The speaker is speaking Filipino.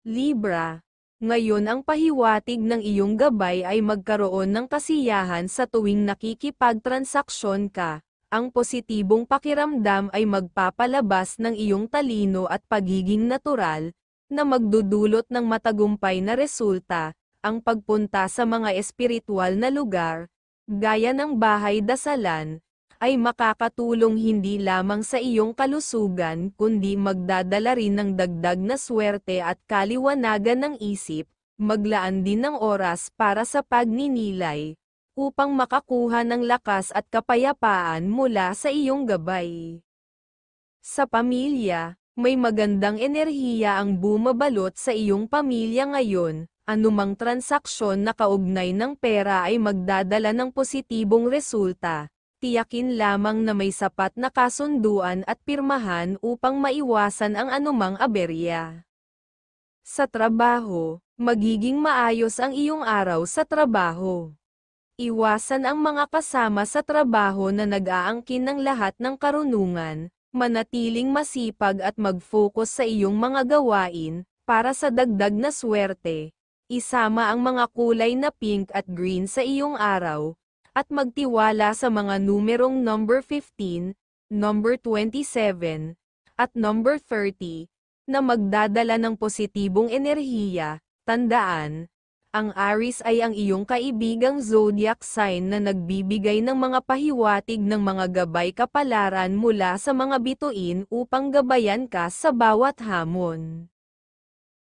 Libra. Ngayon ang pahiwatig ng iyong gabay ay magkaroon ng kasiyahan sa tuwing nakikipagtransaksyon ka. Ang positibong pakiramdam ay magpapalabas ng iyong talino at pagiging natural, na magdudulot ng matagumpay na resulta. Ang pagpunta sa mga espiritual na lugar, gaya ng bahay dasalan, ay makakatulong hindi lamang sa iyong kalusugan kundi magdadala rin ng dagdag na swerte at kaliwanagan ng isip. Maglaan din ng oras para sa pagninilay, upang makakuha ng lakas at kapayapaan mula sa iyong gabay. Sa pamilya, may magandang enerhiya ang bumabalot sa iyong pamilya ngayon. Anumang transaksyon na kaugnay ng pera ay magdadala ng positibong resulta. Tiyakin lamang na may sapat na kasunduan at pirmahan upang maiwasan ang anumang aberya. Sa trabaho, magiging maayos ang iyong araw sa trabaho. Iwasan ang mga kasama sa trabaho na nag-aangkin ng lahat ng karunungan, manatiling masipag at mag-focus sa iyong mga gawain, para sa dagdag na swerte. Isama ang mga kulay na pink at green sa iyong araw, at magtiwala sa mga numerong number 15, number 27, at number 30, na magdadala ng positibong enerhiya. Tandaan, ang Aries ay ang iyong kaibigang zodiac sign na nagbibigay ng mga pahiwatig ng mga gabay kapalaran mula sa mga bituin upang gabayan ka sa bawat hamon.